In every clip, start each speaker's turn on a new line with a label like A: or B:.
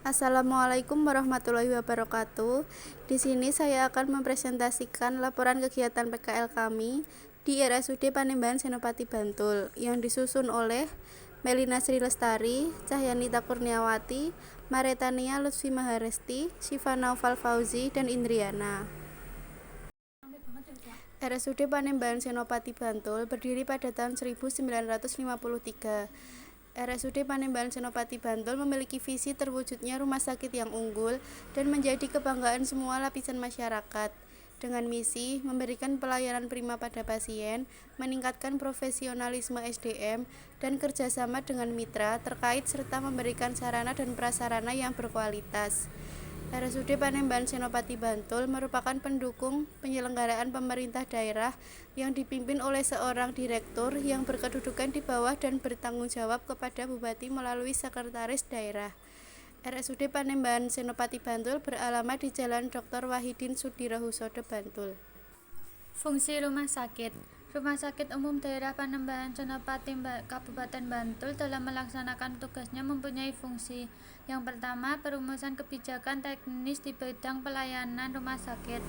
A: Assalamualaikum warahmatullahi wabarakatuh. Di sini saya akan mempresentasikan laporan kegiatan PKL kami di RSUD Panembahan Senopati Bantul yang disusun oleh Melina Sri Lestari, Cahyanita Kurniawati, Maretania Lutfi Maharesti, Syifa Naufal Fauzi, dan Indriana. RSUD Panembahan Senopati Bantul berdiri pada tahun 1953. RSUD Panembahan Senopati Bantul memiliki visi terwujudnya rumah sakit yang unggul dan menjadi kebanggaan semua lapisan masyarakat. Dengan misi memberikan pelayanan prima pada pasien, meningkatkan profesionalisme SDM, dan kerjasama dengan mitra terkait serta memberikan sarana dan prasarana yang berkualitas. RSUD Panembahan Senopati Bantul merupakan pendukung penyelenggaraan pemerintah daerah yang dipimpin oleh seorang direktur yang berkedudukan di bawah dan bertanggung jawab kepada Bupati melalui Sekretaris Daerah. RSUD Panembahan Senopati Bantul beralamat di Jalan Dr. Wahidin Sudirohusodo, Bantul.
B: Fungsi rumah sakit. Rumah Sakit Umum Daerah Panembahan Senopati Kabupaten Bantul dalam melaksanakan tugasnya mempunyai fungsi. Yang pertama, perumusan kebijakan teknis di bidang pelayanan rumah sakit.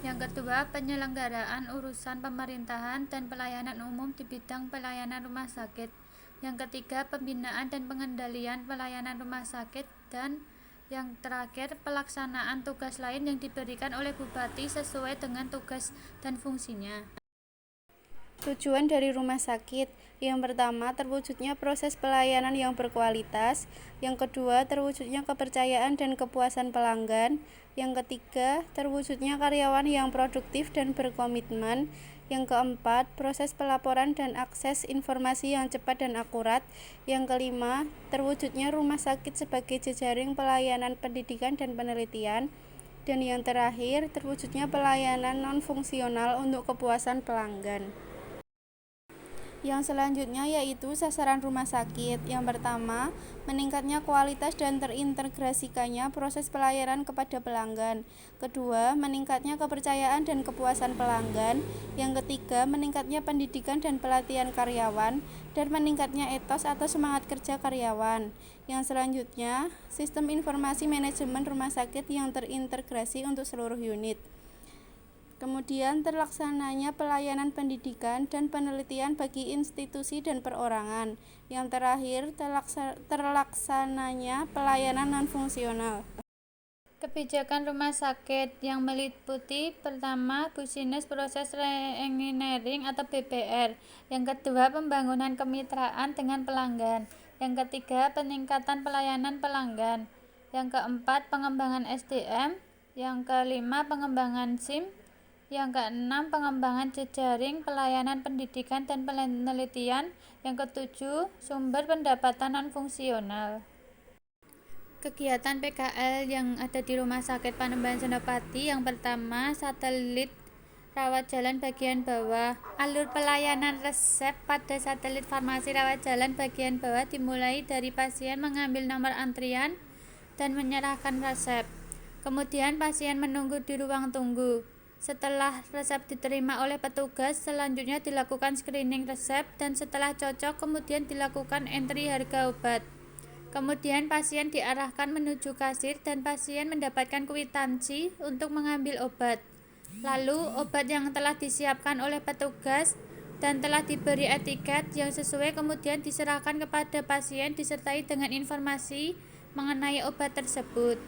B: Yang kedua, penyelenggaraan urusan pemerintahan dan pelayanan umum di bidang pelayanan rumah sakit. Yang ketiga, pembinaan dan pengendalian pelayanan rumah sakit. Dan yang terakhir, pelaksanaan tugas lain yang diberikan oleh Bupati sesuai dengan tugas dan fungsinya.
A: Tujuan dari rumah sakit: yang pertama, terwujudnya proses pelayanan yang berkualitas; yang kedua, terwujudnya kepercayaan dan kepuasan pelanggan; yang ketiga, terwujudnya karyawan yang produktif dan berkomitmen; yang keempat, proses pelaporan dan akses informasi yang cepat dan akurat; yang kelima, terwujudnya rumah sakit sebagai jejaring pelayanan pendidikan dan penelitian; dan yang terakhir, terwujudnya pelayanan non-fungsional untuk kepuasan pelanggan. Yang selanjutnya yaitu sasaran rumah sakit. Yang pertama, meningkatnya kualitas dan terintegrasikannya proses pelayanan kepada pelanggan. Kedua, meningkatnya kepercayaan dan kepuasan pelanggan. Yang ketiga, meningkatnya pendidikan dan pelatihan karyawan, dan meningkatnya etos atau semangat kerja karyawan. Yang selanjutnya, sistem informasi manajemen rumah sakit yang terintegrasi untuk seluruh unit. Kemudian terlaksananya pelayanan pendidikan dan penelitian bagi institusi dan perorangan. Yang terakhir, terlaksananya pelayanan non-fungsional.
B: Kebijakan rumah sakit yang meliputi: pertama, bisnis proses reengineering atau BPR; yang kedua, pembangunan kemitraan dengan pelanggan; yang ketiga, peningkatan pelayanan pelanggan; yang keempat, pengembangan SDM; yang kelima, pengembangan SIM; yang keenam, pengembangan jejaring pelayanan pendidikan dan penelitian; yang ketujuh, sumber pendapatan non-fungsional. Kegiatan PKL yang ada di Rumah Sakit Panembahan Senopati: yang pertama, satelit rawat jalan bagian bawah. Alur pelayanan resep pada satelit farmasi rawat jalan bagian bawah dimulai dari pasien mengambil nomor antrian dan menyerahkan resep. Kemudian pasien menunggu di ruang tunggu. Setelah resep diterima oleh petugas, selanjutnya dilakukan screening resep, dan setelah cocok kemudian dilakukan entry harga obat. Kemudian pasien diarahkan menuju kasir dan pasien mendapatkan kwitansi untuk mengambil obat. Lalu obat yang telah disiapkan oleh petugas dan telah diberi etiket yang sesuai kemudian diserahkan kepada pasien disertai dengan informasi mengenai obat tersebut.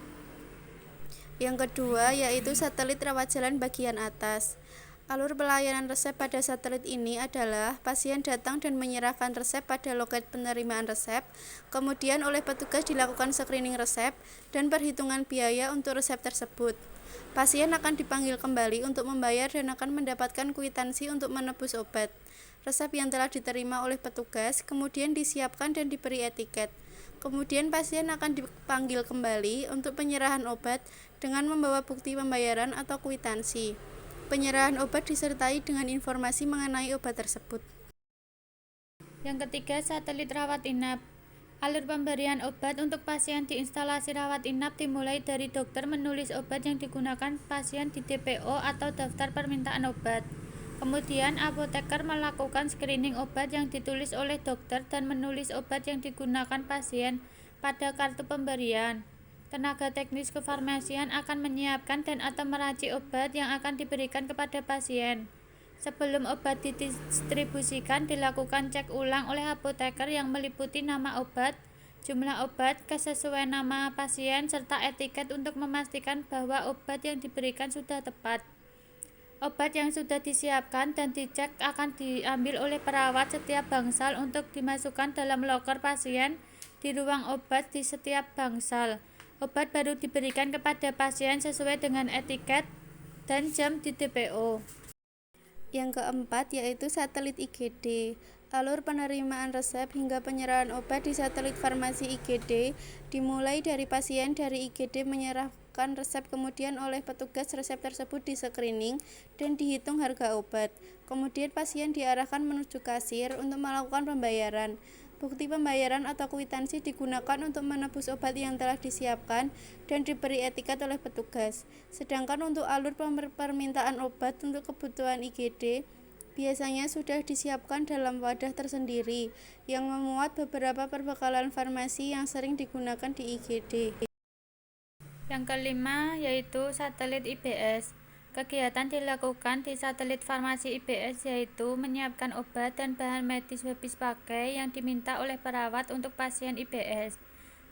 A: Yang kedua yaitu satelit rawat jalan bagian atas. Alur pelayanan resep pada satelit ini adalah pasien datang dan menyerahkan resep pada loket penerimaan resep, kemudian oleh petugas dilakukan screening resep dan perhitungan biaya untuk resep tersebut. Pasien akan dipanggil kembali untuk membayar dan akan mendapatkan kwitansi untuk menebus obat. Resep yang telah diterima oleh petugas kemudian disiapkan dan diberi etiket. Kemudian pasien akan dipanggil kembali untuk penyerahan obat dengan membawa bukti pembayaran atau kwitansi. Penyerahan obat disertai dengan informasi mengenai obat tersebut.
B: Yang ketiga, satelit rawat inap. Alur pemberian obat untuk pasien di instalasi rawat inap dimulai dari dokter menulis obat yang digunakan pasien di DPO atau daftar permintaan obat. Kemudian apoteker melakukan screening obat yang ditulis oleh dokter dan menulis obat yang digunakan pasien pada kartu pemberian. Tenaga teknis kefarmasian akan menyiapkan dan atau meracik obat yang akan diberikan kepada pasien. Sebelum obat didistribusikan, dilakukan cek ulang oleh apoteker yang meliputi nama obat, jumlah obat, kesesuaian nama pasien, serta etiket untuk memastikan bahwa obat yang diberikan sudah tepat. Obat yang sudah disiapkan dan dicek akan diambil oleh perawat setiap bangsal untuk dimasukkan dalam loker pasien di ruang obat di setiap bangsal. Obat baru diberikan kepada pasien sesuai dengan etiket dan jam di DPO.
A: Yang keempat yaitu satelit IGD. Alur penerimaan resep hingga penyerahan obat di satelit farmasi IGD dimulai dari pasien dari IGD menyerahkan resep, kemudian oleh petugas resep tersebut di-screening dan dihitung harga obat. Kemudian pasien diarahkan menuju kasir untuk melakukan pembayaran. Bukti pembayaran atau kwitansi digunakan untuk menebus obat yang telah disiapkan dan diberi etiket oleh petugas. Sedangkan untuk alur permintaan obat untuk kebutuhan IGD, biasanya sudah disiapkan dalam wadah tersendiri yang memuat beberapa perbekalan farmasi yang sering digunakan di IGD.
B: Yang kelima yaitu satelit IBS. Kegiatan dilakukan di satelit farmasi IBS yaitu menyiapkan obat dan bahan medis habis pakai yang diminta oleh perawat untuk pasien IBS.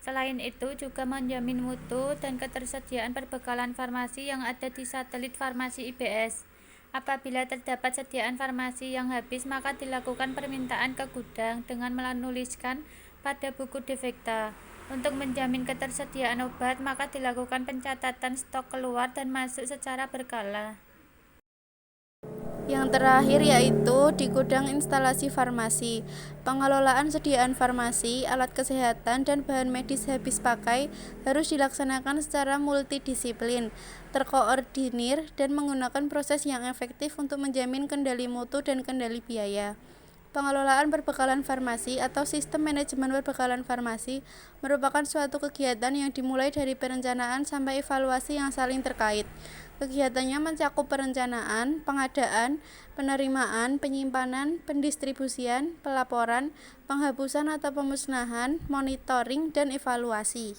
B: Selain itu juga menjamin mutu dan ketersediaan perbekalan farmasi yang ada di satelit farmasi IBS. Apabila terdapat sediaan farmasi yang habis, maka dilakukan permintaan ke gudang dengan menuliskan pada buku defekta. Untuk menjamin ketersediaan obat, maka dilakukan pencatatan stok keluar dan masuk secara berkala.
A: Yang terakhir yaitu di gudang instalasi farmasi. Pengelolaan sediaan farmasi, alat kesehatan, dan bahan medis habis pakai harus dilaksanakan secara multidisiplin, terkoordinir, dan menggunakan proses yang efektif untuk menjamin kendali mutu dan kendali biaya. Pengelolaan perbekalan farmasi atau sistem manajemen perbekalan farmasi merupakan suatu kegiatan yang dimulai dari perencanaan sampai evaluasi yang saling terkait. Kegiatannya mencakup perencanaan, pengadaan, penerimaan, penyimpanan, pendistribusian, pelaporan, penghapusan atau pemusnahan, monitoring, dan evaluasi.